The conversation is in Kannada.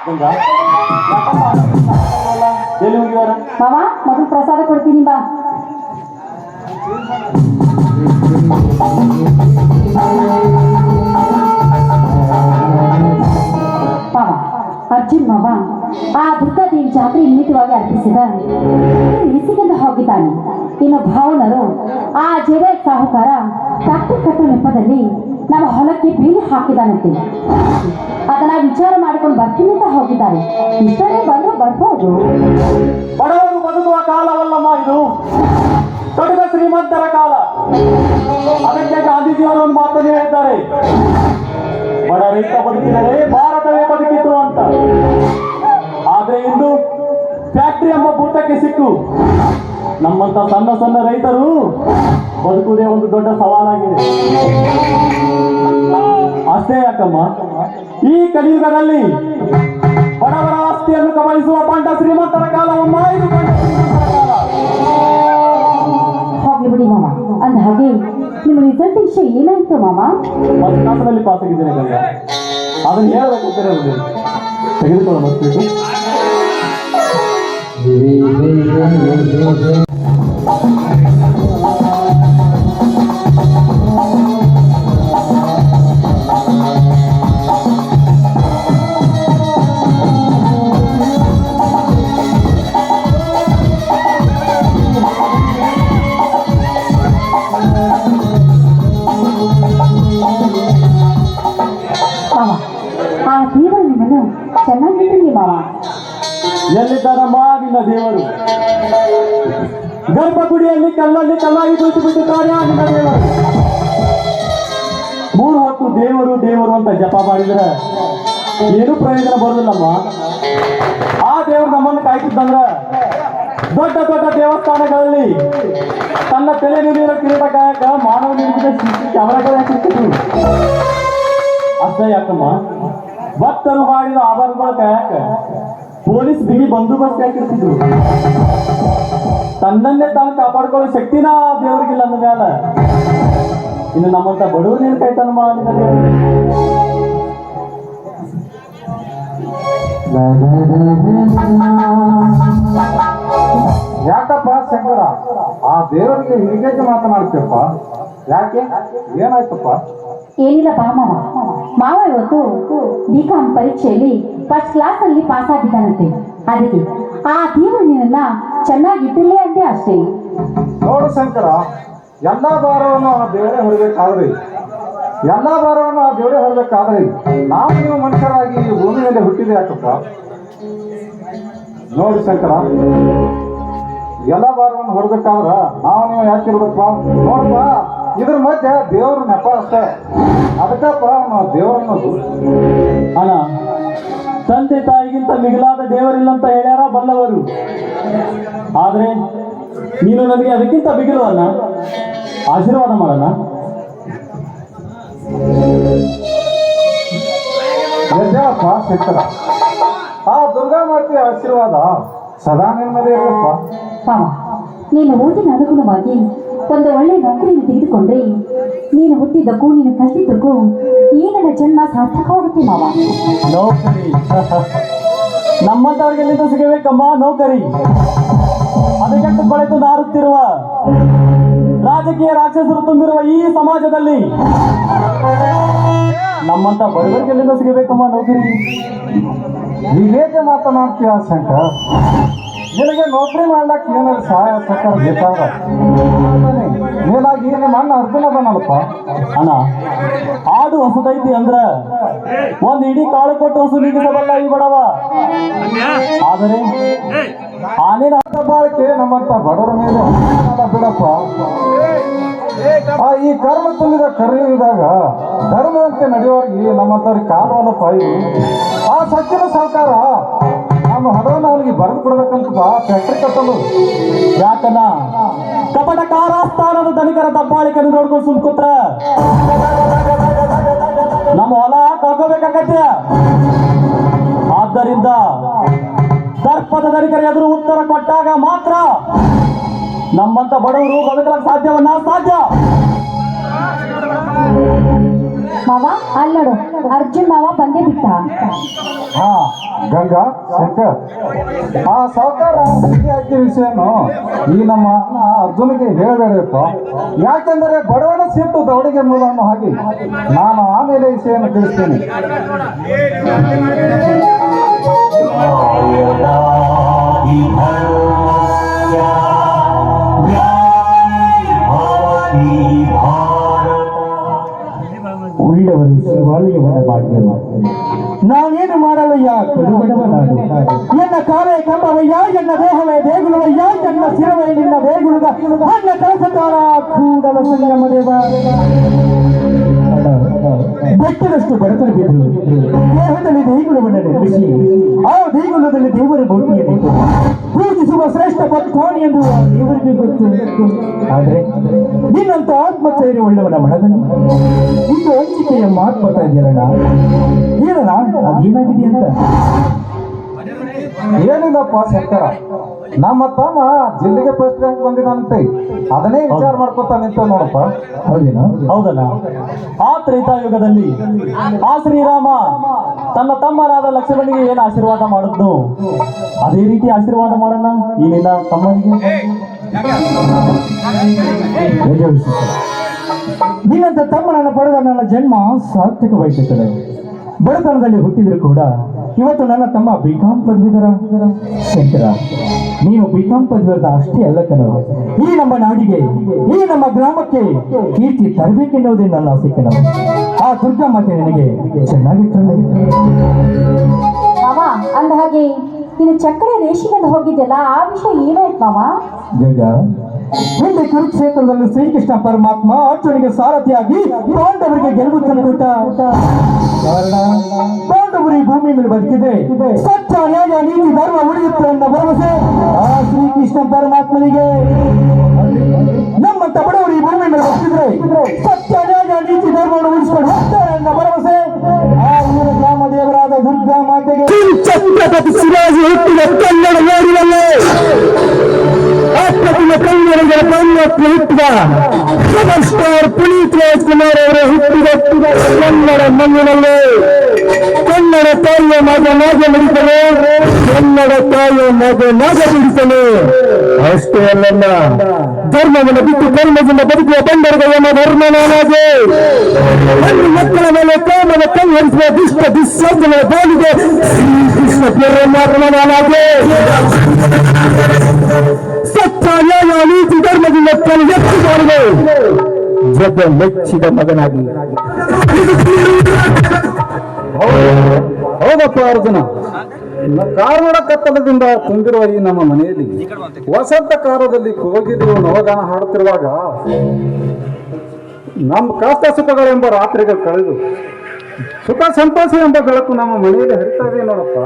ಗಂಗಾ ಎಲ್ಲಿ ಹೋಗಿದಾರ? ಮಾವ ಮೊದಲು ಪ್ರಸಾದ ಕೊಡ್ತೀನಿ ಬಾ. ಮಾವ ಅರ್ಜುನ್ ಮಾವ ಆ ದುರ್ಗಾದೇವಿ ಜಾತ್ರೆ ನಿಮಿತ್ತವಾಗಿ ಅರ್ಪಿಸಿದ ಇಸಿಗೆಂದು ಹೋಗಿದ್ದಾನೆ. ಇನ್ನು ಭಾವನರು ಆ ಜೆರೆ ಸಾಹುಕಾರ ಟ್ರಾಕ್ಟರ್ ಕಟ್ಟೋ ನೆಪದಲ್ಲಿ ನಮ್ಮ ಹೊಲಕ್ಕೆ ಬೇಲಿ ಹಾಕಿದಾನಂತೆ. ಅದನ್ನ ವಿಚಾರ ಮಾಡಿಕೊಂಡು ಬರ್ತೀನಿ ಅಂತ ಹೋಗಿದ್ದಾರೆ. ಇಷ್ಟರೇ ಬಂದ್ರು ಬರ್ಬೋದು. ಬಡವರು ಬದುಕುವ ಕಾಲವಲ್ಲಮ್ಮ ಇದು, ದೊಡ್ಡ ಶ್ರೀಮಂತರ ಕಾಲ. ಅದಕ್ಕೆ ಗಾಂಧೀಜಿಯವರು ಒಂದು ಮಾತನ್ನು ಹೇಳಿದ್ದಾರೆ, ಬಡ ರೈತ ಬದುಕಿದರೆ ಭಾರತವೇ ಬದುಕಿತು ಅಂತ. ಆದ್ರೆ ಇಂದು ಫ್ಯಾಕ್ಟರಿ ಎಂಬ ಭೂತಕ್ಕೆ ಸಿಕ್ಕು ನಮ್ಮಂತ ಸಣ್ಣ ಸಣ್ಣ ರೈತರು ಬದುಕುವುದೇ ಒಂದು ದೊಡ್ಡ ಸವಾಲಾಗಿದೆ. ಅಷ್ಟೇ ಯಾಕಮ್ಮ, ಈ ಕಲಿಯುಗದಲ್ಲಿ ಬಡವರ ಆಸ್ತಿಯನ್ನು ಕಬಳಿಸುವ ಬಂಡ ಶ್ರೀಮಂತರ ಕಾಲವಮ್ಮ ಇದು. ಹೋಗಿ ಬಿಡಿ ಮಾಮ. ಅಂದ ಹಾಗೆ ನಿಮ್ಮ ರಿಸಲ್ಟ್ ವಿಷಯ ಏನಾಯ್ತು ಮಾಮ? ಫಸ್ಟ್ ಕ್ಲಾಸ್ನಲ್ಲಿ ಪಾಸ್ ಆಗಿದ್ದೇನೆ ಗಂಗಾ, ಅದನ್ನು ಹೇಳಬೇಕು ತೆಗೆದುಕೊಳ್ಳೋ ಮಸ್ತು. ಆ ದೇವರು ನಿಮ್ಮನ್ನು ಚೆನ್ನಾಗಿರಲಿ ಮಾವ. ಎಲ್ಲಿದ್ದಾನಮ್ಮ ನಿನ್ನ ದೇವರು? ಗರ್ಭಗುಡಿಯಲ್ಲಿ ಕಲ್ಲಲ್ಲಿ ಕಲ್ಲಾಗಿ ಕುಳಿತುಬಿಟ್ಟಿದ್ದಾರೆ ನಿನ್ನ ದೇವರು. 3 ಹೊತ್ತು ದೇವರು ದೇವರು ಅಂತ ಜಪ ಮಾಡಿದ್ರೆ ಏನು ಪ್ರಯೋಜನ ಬರೋದಿಲ್ಲಮ್ಮ. ಆ ದೇವರು ನಮ್ಮನ್ನು ಕಾಯ್ತಿದ್ದಂದ್ರ ದೊಡ್ಡ ದೊಡ್ಡ ದೇವಸ್ಥಾನಗಳಲ್ಲಿ ತನ್ನ ತಲೆ ನೀಡಿರೋ ಕಿರೀಟ ಕಾಯಕ ಮಾನವ ನಿರ್ಮಿತ ಕ್ಯಾಮರಾಗಳು ಹಾಕಿರ್ತಿದ್ರು. ಅಷ್ಟೇ ಯಾಕಮ್ಮ, ಭಕ್ತರು ಮಾಡಿದ ಆಭರಣಗಳ ಕಾಯಕ ಪೊಲೀಸ್ ಬಿಗಿ ಬಂದೋಬಸ್ತ್ ಹಾಕಿರ್ತಿದ್ರು. ತನ್ನನ್ನೇ ತಾನು ಕಾಪಾಡ್ಕೊಳ್ಳೋ ಶಕ್ತಿನ ದೇವರಿಗಿಲ್ಲ ಅಂದ ಮ್ಯಾಲ ಇನ್ನು ನಮ್ಮಂತ ಬಡವರು ನೀನು ಕೈತನ ಮಾಡಿದ ಯಾಕಪ್ಪ ಶಂಕರ, ಆ ದೇವರಿಗೆ ಹೀಗೆ ಮಾತನಾಡ್ತೀಯಪ್ಪ? ಯಾಕೆ, ಏನಾಯ್ತಪ್ಪ? ಏನಿಲ್ಲ ಬಾ ಮಾವ. ಮಾವ ಇವತ್ತು BCom ಪರೀಕ್ಷೆಯಲ್ಲಿ ಫಸ್ಟ್ ಕ್ಲಾಸ್ ಅಲ್ಲಿ ಪಾಸ್ ಆಗಿದ್ದಾನಂತೆ. ಅದಕ್ಕೆ ಆ ದೇವರು ನಿನ್ನ ಚೆನ್ನಾಗಿಟ್ಟಿಲ್ಲ ಅಂತೆ ಅಷ್ಟೇ. ನೋಡು ಶಂಕರ, ಎಲ್ಲಾ ಭಾರವನ್ನು ಆ ದೇವರೇ ಹೊರಬೇಕಾದ್ರಿ, ಎಲ್ಲಾ ಭಾರವನ್ನು ಆ ದೇವರೇ ಹೊರಬೇಕಾದ್ರಿ ನಾವು ನೀವು ಮನುಷ್ಯರಾಗಿ ಈ ಭೂಮಿ ಮೇಲೆ ಹುಟ್ಟಿದೆ ಯಾಕಪ್ಪ? ನೋಡಿ ಶಂಕರ, ಎಲ್ಲ ಭಾರವನ್ನು ಹೊರಬೇಕಾದ್ರ ನಾವು ನೀವು ಯಾಕಿರ್ಬೇಕಪ್ಪ? ನೋಡಪ್ಪ, ಇದ್ರ ಮಧ್ಯೆ ದೇವ್ರ ನೆಪ ಅಷ್ಟೇ. ಅದಕ್ಕಪ್ಪ ನಾವು ದೇವರನ್ನೋದು. ಅಣ್ಣ, ತಂದೆ ತಾಯಿಗಿಂತ ಮಿಗಿಲಾದ ದೇವರಿಲ್ಲ ಅಂತ ಹೇಳ್ಯಾರ ಬಲ್ಲವರು. ಆದ್ರೆ ನೀನು ನನಗೆ ಅದಕ್ಕಿಂತ ಬಿಗಿಲು ಅಣ್ಣ. ಆಶೀರ್ವಾದ ಮಾಡೋಣ. ನಿಜಪ್ಪ ಶಂಕರ, ಆ ದುರ್ಗಾ ಮಾತೆಯ ಆಶೀರ್ವಾದ ಸದಾ ನಿನ್ನ ಮೇಲೆ ಇರಪ್ಪ. ಮಾವ, ನೀನು ಓದಿನ ಅನುಗುಣವಾಗಿ ಒಂದು ಒಳ್ಳೆ ನೌಕರಿಯನ್ನು ತೆಗೆದುಕೊಂಡ್ರೆ ನೀನು ಹುಟ್ಟಿದ್ದಕ್ಕೂ ನೀನು ಕಲಿತಿದ್ದಕ್ಕೂ ಈ ನನ್ನ ಜನ್ಮ ಸಾರ್ಥಕವಾಗುತ್ತೆ ಮಾವ. ನೌಕರಿ ನಮ್ಮಂತವ್ರಿಗೆಲ್ಲಿಂದ ಸಿಗಬೇಕಮ್ಮ ನೌಕರಿ. ಅದಕ್ಕೆ ಬೆಳೆದು ನಾರುತ್ತಿರುವ ರಾಜಕೀಯ ರಾಕ್ಷಸರು ತುಂಬಿರುವ ಈ ಸಮಾಜದಲ್ಲಿ ನಮ್ಮಂತ ಬಡವರಿಗೆಲ್ಲಿಂದ ಸಿಗಬೇಕಮ್ಮ ನೌಕರಿ? ಹೀಗೆ ಮಾತನಾಡ್ತೀಯ ಶಂಕರ್? ನಿನಗೆ ನೌಕರಿ ಮಾಡ್ಲಕ್ಕೆ ಏನಾದ್ರು ಸಹಾಯ ಸಹಕಾರ ಬೇಕಾದ್ರೆ ಮೇಲಾಗಿ ನಿಮ್ಮ ಅಣ್ಣ ಅರ್ಜುನ ಅದನಲ್ಪ. ಅಣ್ಣ, ಆಡು ಹೊಸದೈತಿ ಅಂದ್ರ ಒಂದ್ ಇಡೀ ಕಾಳು ಕೊಟ್ಟು ಹೊಸ ನೀಗಿಸಬಲ್ಲ ಈ ಬಡವ. ಆದರೆ ಆನೇನ ಬಾಳಿಕೆ ನಮ್ಮಂತ ಬಡವರ ಮೇಲೆ ಬಿಡಪ್ಪ. ಈ ಕರ್ಮ ತುಂಬಿದ ಕರೆಯುವುದಾಗ ಧರ್ಮದಂತೆ ನಡೆಯುವಾಗಿ ನಮ್ಮಂತವ್ರಿಗೆ ಕಾಲವಲ್ಲಪ್ಪ ಇದು. ಆ ಸಚ್ಚಿನ ಸರ್ಕಾರ ನಮ್ಮ ಹಣವನ್ನು ಅವನಿಗೆ ಬರೆದು ಕೊಡ್ಬೇಕಂತ ಫ್ಯಾಕ್ಟ್ರಿ ಕಟ್ಟಲು. ಯಾಕನ್ನ ಕಪಟ ಕಾರಾಸ್ಥಾನದ ಧನಿಕರ ದಬ್ಬಾಳಿಕೆಯನ್ನು ನೋಡ್ಕೊಂಡು ಸುಮ್ಕುತ್ರ ನಮ್ಮ ಹೊಲ ಕಳ್ಕೋಬೇಕಾಗತ್ತೆ. ಆದ್ದರಿಂದ ದರ್ಪದ ಧನಿಕರ ಎದುರು ಉತ್ತರ ಕೊಟ್ಟಾಗ ಮಾತ್ರ ನಮ್ಮಂತ ಬಡವರು ಬದುಕಲು ಸಾಧ್ಯವನ್ನ ಸಾಧ್ಯ. ಮಾವ ಅಲ್ಲಿ ನೋಡು ಅರ್ಜುನ್ ಮಾವ ಬಂದೇ ಬಿಟ್ಟ. ಹಾ ಗಂಗಾ ಶಂಕರ್, ಆ ಸಾವುಕಾರ ಹಾಕಿ ವಿಷಯನು ಈ ನಮ್ಮ ಅರ್ಜುನಿಗೆ ಹೇಳಬೇಡಪ್ಪ. ಯಾಕೆಂದರೆ ಬಡವನ ಸಿಟ್ಟು ದೌಡಿಗೆ ಮೂಲ ಅನ್ನೋ ಹಾಗೆ ನಾನು ಆಮೇಲೆ ವಿಷಯವನ್ನು ತಿಳಿಸ್ತೇನೆ. ಉಳ್ಳವರು ಶಿವಾಲಯವನ್ನು ಮಾಡಿದರು. ನಾನೇನು ಮಾಡಲಯ್ಯ ಕಡುಬಡವನಾಡು. ಎನ್ನ ಕಾಲೇ ಕಂಬವಯ್ಯ, ಎನ್ನ ದೇಹವೇ ದೇಗುಲವಯ್ಯ, ಎನ್ನ ಶಿರವೇ ನಿನ್ನ ದೇಗುಲದ ನನ್ನ ಕಳಸಕಾರ ಕೂಡಲ ಸಂಗಮ ದೇವ. ಬೆಟ್ಟದಷ್ಟು ಬಡತನ ಬಿದ್ದು ದೇಹದಲ್ಲಿ ದೇಗುಲವನ್ನು ನಿರ್ಮಿಸಿ ಆ ದೇಗುಲದಲ್ಲಿ ದೇವರ ಮೂರ್ತಿಯನ್ನು ಪೂಜಿಸುವ ಶ್ರೇಷ್ಠ ಭಕ್ತಾಣಿ ಎಂದು ದೇವರಿಗೆ ಗೊತ್ತು. ಆದರೆ ನಿನ್ನಂತ ಆತ್ಮಚೈರ್ಯ ಉಳ್ಳವನ ಮನದಲ್ಲಿ ಇದು ಹಂಚಿಕೆಯ ಮಾತು ಬರ್ತಾ ಇದೆಯಲ್ಲ, ಹೇಳೋಣ ಅದೇನಾಗಿದೆ ಅಂತ. ಏನಿಲ್ಲಪ್ಪ ಶಂಕರ, ನಮ್ಮ ತಮ್ಮ ಜಿಲ್ಲೆಗೆ ಫಸ್ಟ್ ರ್ಯಾಂಕ್ ಬಂದಿದಂತೆ ಅದನ್ನೇ ವಿಚಾರ ಮಾಡ್ಕೊತಾ ನಿಂತ ನೋಡಪ್ಪ. ಹೌದೇನಾ? ಹೌದಲ್ಲ. ಆ ತ್ರೇತಾಯುಗದಲ್ಲಿ ಆ ಶ್ರೀರಾಮ ತನ್ನ ತಮ್ಮರಾದ ಲಕ್ಷ್ಮಣನಿಗೆ ಏನು ಆಶೀರ್ವಾದ ಮಾಡಿದ್ನು, ಅದೇ ರೀತಿ ಆಶೀರ್ವಾದ ಮಾಡೋಣ ಈ ನಿನ್ನ ತಮ್ಮನಿಗೆ. ನಿನ್ನಂತ ತಮ್ಮನನ್ನು ಪಡೆದ ನನ್ನ ಜನ್ಮ ಸಾರ್ಥಕವಾಯಿತು. ಬಡತನದಲ್ಲಿ ಹುಟ್ಟಿದ್ರು ಕೂಡ ಇವತ್ತು ನನ್ನ ತಮ್ಮ ಬಿಕಾಂ ಪದವೀಧರ. ಶಂಕರ, ನೀನು ಬಿಕಾಂ ಪದವೀಧರ ಅಷ್ಟೇ ಅಲ್ಲ ಕಣವ, ಈ ನಮ್ಮ ನಾಡಿಗೆ ಈ ನಮ್ಮ ಗ್ರಾಮಕ್ಕೆ ಕೀರ್ತಿ ತರಬೇಕೆನ್ನುವುದೇ ನನ್ನ ಆಸೆ ಕಣವ. ಆ ದುರ್ಗಾ ಮಾತೆ ನಿನಗೆ ಚೆನ್ನಾಗಿಟ್ಟರೆ. ಮಾವ ಅಂದ ಹಾಗೆ ನೀನು ಚಕ್ಕಡೆ ರೇಷಿಗೆಂದು ಹೋಗಿದ್ದೆಲ್ಲ ಆ ವಿಷಯ ಏನಾಯ್ತು ಮಾವ? ಜಗ ಹಿಂದೆ ಕುರುಕ್ಷೇತ್ರದಲ್ಲಿ ಶ್ರೀಕೃಷ್ಣ ಪರಮಾತ್ಮ ಅರ್ಜುನಿಗೆ ಸಾರಥಿಯಾಗಿ ಪಾಂಡವರಿಗೆ ಗೆಲುವು ತಂದುಕೊಟ್ಟ. ಕಾರಣ ಪಾಂಡವರು ಈ ಭೂಮಿ ಮೇಲೆ ಬದುಕಿದೆ, ಸತ್ಯ ನ್ಯಾಯ ನೀತಿ ಧರ್ಮ ಉಳಿಯುತ್ತೆ ಅನ್ನೋ ಭರವಸೆ ಆ ಶ್ರೀಕೃಷ್ಣ ಪರಮಾತ್ಮನಿಗೆ. ನಮ್ಮಂತ ಬಡವರು ಈ ಭೂಮಿ ಮೇಲೆ ಬದುಕಿದ್ರೆ ಸತ್ಯ ನ್ಯಾಯ ನೀತಿ ಧರ್ಮವನ್ನು ಉಳಿಸಿಕೊಂಡು ಹೋಗ್ತಾರೆ ಅನ್ನೋ ಭರವಸೆ ಆ ಊರ ಗ್ರಾಮ ದೇವರಾದ ದುರ್ಗಾ ಮಾತೆಗೆ. ಶಿರಾಜಿ ಹುಟ್ಟಿದ ಕನ್ನಡ ನಾಡಿನಲ್ಲೇ ಕನ್ನಡಿಗರ ಕನ್ನಡಕ್ಕೆ ಹುಟ್ಟಿದ ಸೂಪರ್ ಸ್ಟಾರ್ ಪುನೀತ್ ರಾಜ್ಕುಮಾರ್ ಅವರು ಹುಟ್ಟಿದ ಕನ್ನಡ ಮಣ್ಣಿನಲ್ಲಿ ಕನ್ನಡ ತಾಯಿಯ ಮಗ ನಾಗ ಮಿಡಿಸಲು, ಕನ್ನಡ ತಾಯಿಯ ಮಗ ನಾಗ ಮಿಡಿಸಲು. ಅಷ್ಟೇ ಅಲ್ಲಲ್ಲ, ಧರ್ಮವನ್ನು ಬಿಟ್ಟು ಧರ್ಮದಿಂದ ಬದುಕುವ ಬಂಡರಿಗೆ ಎಂಬ ಧರ್ಮ ನಾನಾಗೆ ಮಕ್ಕಳ ಮೇಲೆ ಕಾಮನ ಕೈಹರಿಸುವ ದುಷ್ಟ ದುಸ್ಸಾಧನ ಬಾಲಿಗೆ ಶ್ರೀಕೃಷ್ಣ ಪರಮಾತ್ಮ ನಾನಾಗೆ ಸತ್ಯ ನ್ಯಾಯ ನೀತಿ ಧರ್ಮದಿಂದ ತನ್ನ ಎತ್ತಿ ಮಾಡಿದೆ ಜಗ ಮೆಚ್ಚಿದ ಮಗನಾಗಿ. ಹೌದಪ್ಪ ಅರ್ಜುನ, ಕಾರವಾರ ಕತ್ತಲದಿಂದ ತುಂಬಿರುವ ಈ ನಮ್ಮ ಮನೆಯಲ್ಲಿ ವಸಂತ ಕಾಲದಲ್ಲಿ ಕೋಗಿಲೆಯು ನವಗಾನ ಹಾಡುತ್ತಿರುವಾಗ ನಮ್ಮ ಕಷ್ಟ ಸುಖಗಳೆಂಬ ರಾತ್ರಿಗಳು ಕಳೆದು ಸುಖ ಸಂತೋಷ ಎಂಬ ಬೆಳಕು ನಮ್ಮ ಮನೆಯಲ್ಲಿ ಹರಿತಾ ಇದೆ ನೋಡಪ್ಪ.